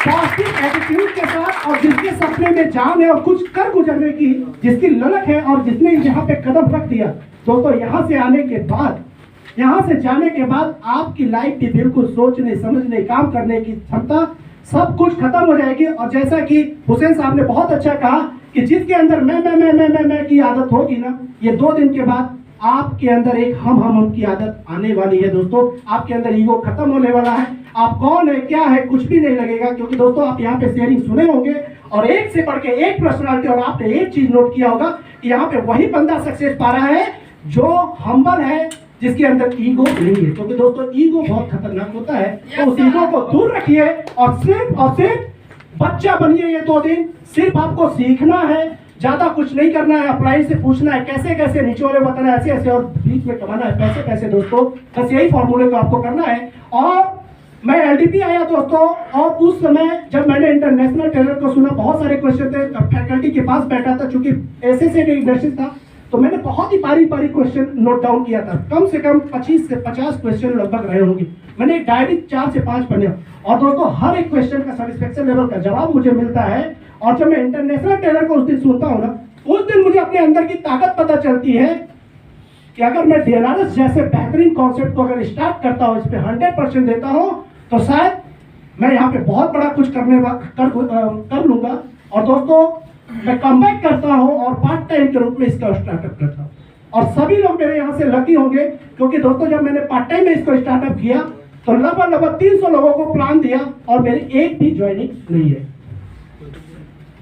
Positive attitude के साथ, और जिसके सपने में जान है और कुछ कर गुजरने की जिसकी ललक है, और जिसने यहाँ पे कदम रख दिया दोस्तों, यहाँ से आने के बाद, यहाँ से जाने के बाद आपकी लाइफ की बिल्कुल सोचने समझने काम करने की क्षमता सब कुछ खत्म हो जाएगी। और जैसा कि हुसैन साहब ने बहुत अच्छा कहा कि जिसके अंदर मैं की आदत होगी ना, ये 2 दिन के बाद आपके अंदर एक हम की आदत आने वाली है दोस्तों। आपके अंदर ईगो खत्म होने वाला है। आप कौन है क्या है कुछ भी नहीं लगेगा, क्योंकि दोस्तों आप यहाँ पे शेयरिंग सुने होंगे और एक से बढ़ के एक पर्सनालिटी, और आपने एक चीज नोट किया होगा कि यहाँ पे वही बंदा सक्सेस पा रहा है जो हम्बल है, जिसके अंदर ईगो नहीं है। क्योंकि दोस्तों ईगो बहुत खतरनाक होता है, तो उस ईगो को दूर रखिए और सिर्फ बच्चा बनिए। ये 2 दिन सिर्फ आपको सीखना है, ज्यादा कुछ नहीं करना है। अप्लाई से पूछना है कैसे कैसे निचोड़े बताना है, ऐसे ऐसे, और बीच में कमाना है पैसे पैसे दोस्तों। बस यही फॉर्मूले को आपको करना है। और मैं एलडीपी आया दोस्तों, और उस समय जब मैंने इंटरनेशनल टेलर को सुना, बहुत सारे क्वेश्चन थे, फैकल्टी के पास बैठा था, चूंकि एसएससी इंडस्ट्री था, तो मैंने बहुत ही बारीक क्वेश्चन नोट डाउन किया था। कम से कम 25 से 50 क्वेश्चन लगभग रहे होंगे। मैंने एक डायरी 4 से 5 पढ़े, और दोस्तों हर एक क्वेश्चन का सेटिस्फेक्शन लेवल का जवाब मुझे मिलता है। और जब मैं इंटरनेशनल टेलर को उस दिन सुनता हूँ ना, उस दिन मुझे अपने अंदर की ताकत पता चलती है कि अगर मैं डीएनआरएस जैसे बेहतरीन कॉन्सेप्ट को अगर स्टार्ट करता हूँ, इस पे 100% देता हूँ, तो शायद मैं यहाँ पे बहुत बड़ा कुछ कर लूंगा। और दोस्तों मैं कमबैक करता हूँ और पार्ट टाइम के रूप में इसका स्टार्टअप करता हूँ। और सभी लोग मेरे यहाँ से लकी होंगे, क्योंकि दोस्तों जब मैंने पार्ट टाइम में इसको स्टार्टअप किया तो लगभग 300 लोगों को प्लान दिया, और मेरी एक भी ज्वाइनिंग नहीं है।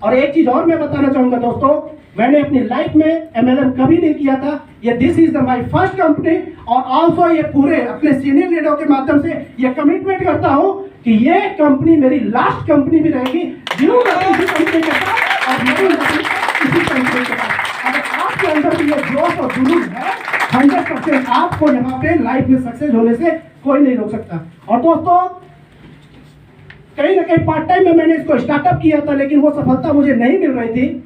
और एक चीज और मैं बताना चाहूंगा दोस्तों, मैंने अपनी लाइफ में एमएलएम कभी नहीं किया था। ये this is my first company, और आल्सो ये पूरे अपने सीनियर लीडरों के माध्यम से ये कमिटमेंट करता हूं कि ये कंपनी मेरी लास्ट कंपनी भी रहेगी। जरूर इसी कंपनी के साथ, और इसी कंपनी के साथ। अगर आपके अंदर भी ये जोश और जुनून है, 100% आपको यहाँ पे लाइफ में सक्सेस होने से कोई नहीं रोक सकता। और दोस्तों कहीं ना कहीं पार्ट टाइम में मैंने इसको स्टार्टअप किया था, लेकिन वो सफलता मुझे नहीं मिल रही थी।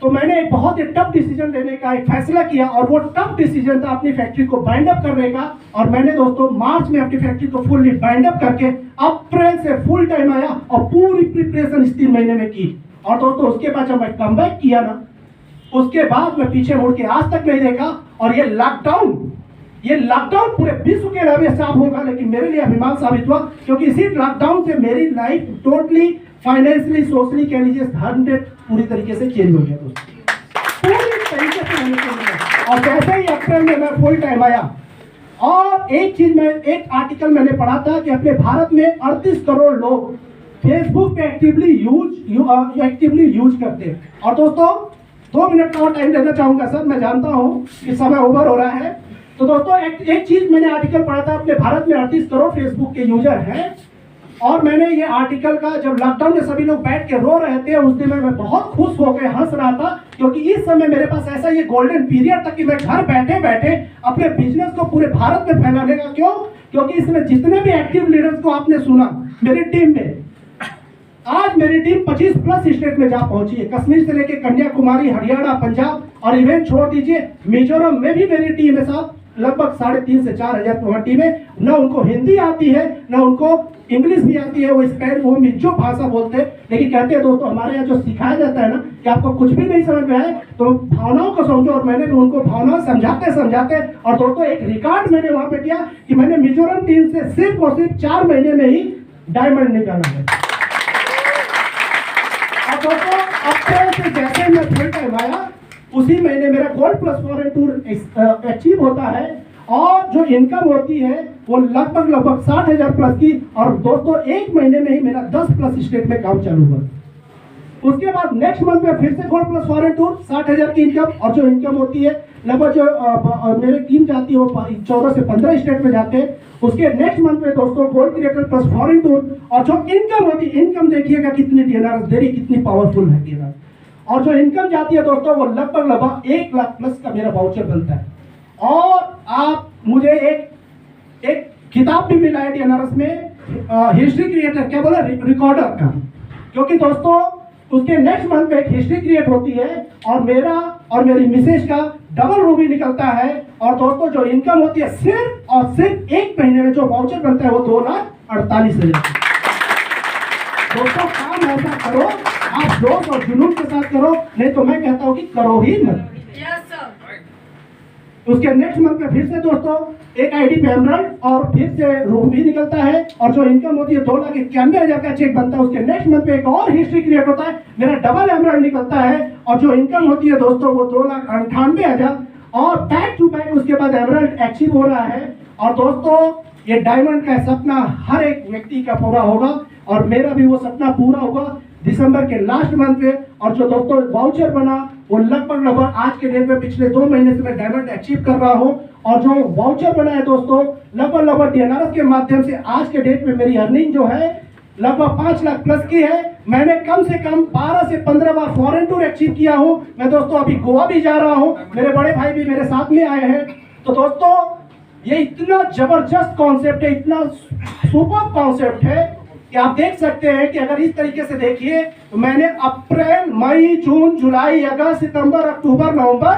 तो मैंने एक बहुत ही टफ डिसीजन लेने का एक फैसला किया, और वो टफ डिसीजन था अपनी फैक्ट्री को बाइंड अप करने का। और मैंने दोस्तों मार्च में अपनी फैक्ट्री को फुल्ली बाइंड अप करके अप्रैल से फुल टाइम आया, और पूरी प्रिपरेशन इस 3 महीने में की। और दोस्तों उसके बाद जब मैं कमबैक किया ना, उसके बाद मैं पीछे मुड़ के आज तक नहीं देखा। और ये लॉकडाउन पूरे विश्व के लिए साफ होगा, लेकिन मेरे लिए अभिमान साबित हुआ, क्योंकि इसी लॉकडाउन से मेरी लाइफ टोटली फाइनेंशियली सोशली कह लीजिए 100 पूरी तरीके से चेंज हो गया दोस्तों, पूरी तरीके से मैंने चेंज किया। और जैसे ही अप्रैल में मैं फुल टाइम आया, और एक आर्टिकल मैंने पढ़ा था कि अपने भारत में 38 करोड़ लोग फेसबुक पे एक्टिवली यूज करते हैं। और दोस्तों 2 मिनट का और टाइम देना चाहूंगा सर, मैं जानता हूं कि समय ओवर हो रहा है। तो दोस्तों एक चीज मैंने आर्टिकल पढ़ा था, अपने भारत में 38 करोड़ फेसबुक के यूजर हैं। और मैंने ये आर्टिकल का, जब लॉकडाउन में सभी लोग बैठ के रो रहे थे, उस दिन मैं बहुत खुश होकर हंस रहा था, क्योंकि इस समय मेरे पास ऐसा ये गोल्डन पीरियड था कि मैं घर बैठे बैठे अपने बिजनेस को पूरे भारत में फैलाने का। क्योंकि इसमें जितने भी एक्टिव लीडर्स को आपने सुना मेरी टीम में, आज मेरी टीम 25+ स्टेट में जा पहुंची है, कश्मीर से लेकर कन्याकुमारी, हरियाणा, पंजाब, और इवेंट छोड़ दीजिए मिजोरम में भी मेरी टीम है साहब। लगभग 3,500 से 4,000 वहाँ टीम है। न उनको हिंदी आती है, न उनको इंग्लिश भी आती है, वो स्पेन वो मिजो भाषा बोलते हैं, लेकिन कहते हैं दोस्तों हमारे यहाँ जो सिखाया जाता है ना कि आपको कुछ भी नहीं समझ में आए तो भावनाओं को समझो। और मैंने भी उनको भावनाओं समझाते और दोस्तों एक रिकॉर्ड मैंने वहाँ पे किया कि मैंने मिजोरम टीम से सिर्फ और सिर्फ 4 महीने में ही डायमंड निकाला है। और दोस्तों अप्रैल से जैसे मैं फुल टाइम आया, उसी महीने मेरा gold plus foreign tour achieve होता है, और जो इनकम होती है वो लगभग 60,000+ की। और दोस्तों 1 महीने में ही मेरा 10+ स्टेट में काम चालू हुआ। उसके बाद नेक्स्ट मंथ में फिर से गोल्ड प्लस फॉरेन टूर, 60,000 की इनकम। और जो इनकम होती है लगभग जो मेरी टीम जाती है वो 14 से 15 स्टेट में जाते हैं। उसके नेक्स्ट मंथ में दोस्तों gold creator plus foreign tour. और जो इनकम होती है, इनकम देखिएगा कितनी डीएनआरएस दे रही, कितनी पावरफुल है डीएनआरएस। और जो इनकम जाती है दोस्तों वो लगभग 1 लाख+ का मेरा वाउचर बनता है। और आप मुझे एक किताब भी मिला है डीएनआरएस में, हिस्ट्री क्रिएटर क्या बोला, रिकॉर्डर का। क्योंकि दोस्तों उसके नेक्स्ट मंथ में एक हिस्ट्री क्रिएट होती है, और मेरा और मेरी मिसेज का डबल रूबी निकलता है। और दोस्तों जो इनकम होती है सिर्फ और सिर्फ 1 महीने में जो वाउचर बनता है वो 2,48,000। दोस्तों काम ऐसा करो, आप जोश और जुनून के साथ करो, नहीं तो मैं कहता हूँ कि करो ही मत। उसके नेक्स्ट मंथ में फिर से दोस्तों एक आईडी पे एमराल्ड और फिर से रूम भी निकलता है, और जो इनकम होती है 2,91,000 का चेक बनता है। उसके नेक्स्ट मंथ पे एक और हिस्ट्री क्रिएट होता है, मेरा डबल एमराल्ड निकलता है, और जो इनकम होती है दोस्तों वो 2,98,000, और बैक टू बैक उसके बाद एमराल्ड अचीव हो रहा है। और दोस्तों ये डायमंड का सपना हर एक व्यक्ति का पूरा होगा, और मेरा भी वो सपना पूरा होगा दिसंबर के लास्ट मंथ में। और जो दोस्तों वाउचर बना वो लगभग आज के डेट में पिछले 2 महीने से मैं डायमंड अचीव कर रहा हूँ, और जो वाउचर बना है दोस्तों लगभग DNRS के माध्यम से आज के डेट में मेरी अर्निंग जो है लगभग 5 लाख प्लस की है। मैंने कम से कम 12 से 15 बार फॉरेन टूर अचीव किया हूँ। मैं दोस्तों अभी गोवा भी जा रहा हूँ, मेरे बड़े भाई भी मेरे साथ में आए हैं। तो दोस्तों ये इतना जबरदस्त कॉन्सेप्ट है, इतना सुपर कॉन्सेप्ट है कि आप देख सकते हैं कि अगर इस तरीके से देखिए तो मैंने अप्रैल, मई, जून, जुलाई, अगस्त, सितंबर, अक्टूबर, नवंबर,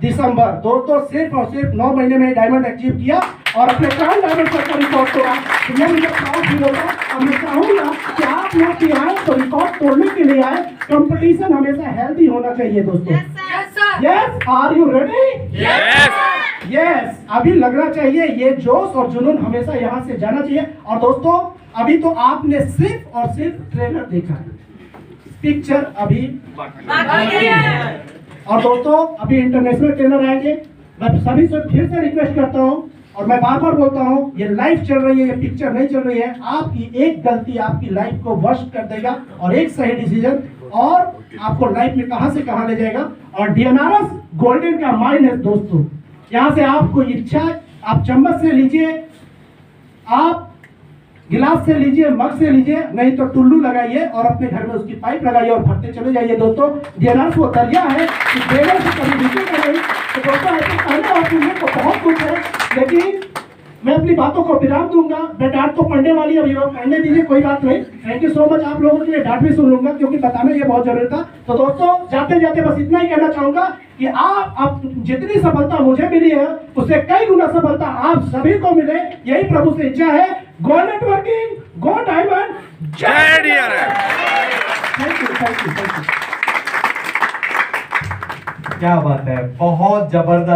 दिसंबर दोस्तों सिर्फ और सिर्फ 9 महीने में डायमंड अचीव किया, और अपने काम डायमंड का रिकॉर्ड तोड़ा। मैं मुझे प्राउड फील होगा, और मैं चाहूंगा कि आप लोग भी आए तो रिकॉर्ड तोड़ने के लिए आए। कंपटीशन हमेशा हेल्दी होना चाहिए दोस्तों। Yes, are you ready? Yes, अभी लगना चाहिए, ये जोश और जुनून हमेशा यहाँ से जाना चाहिए। और दोस्तों अभी तो आपने सिर्फ और सिर्फ ट्रेलर देखा है, पिक्चर अभी बाकी है। और दोस्तों अभी इंटरनेशनल ट्रेलर आएंगे। मैं सभी से फिर से रिक्वेस्ट करता हूँ, और मैं बार बार बोलता हूँ, ये लाइफ चल रही है, ये पिक्चर नहीं चल रही है। आपकी एक गलती आपकी लाइफ को वश कर देगा, और एक सही डिसीजन और आपको लाइफ में कहां से कहां ले जाएगा। और DNRS गोल्डन का माइन है दोस्तों, यहाँ से आपको इच्छा, आप चम्मच से लीजिए, आप गिलास से लीजिए, मग से लीजिए, नहीं तो टुल्लू लगाइए और अपने घर में उसकी पाइप लगाइए और भरते चले जाइए। दोस्तों DNRS वो दरिया है कि देने से कभी नीचे नहीं। तो दोस्तों ऐसे कहने और तो बहुत कुछ है, लेकिन मैं अपनी बातों को विराम दूंगा। मैं डांट तो पढ़ने वाली, अभी पढ़ने दीजिए, कोई बात नहीं। थैंक यू सो मच, आप लोगों के लिए डांट भी सुन लूंगा क्योंकि बताना ये बहुत जरूरी था। तो दोस्तों जाते जाते बस इतना ही कहना चाहूंगा कि आप जितनी सफलता मुझे मिली है उससे कई गुना सफलता आप सभी को मिले, यही प्रभु से इच्छा है। गो नेटवर्किंग, गो डायमंड, जय DNRS। Thank you, thank you, thank you. क्या बात है, बहुत जबरदस्त।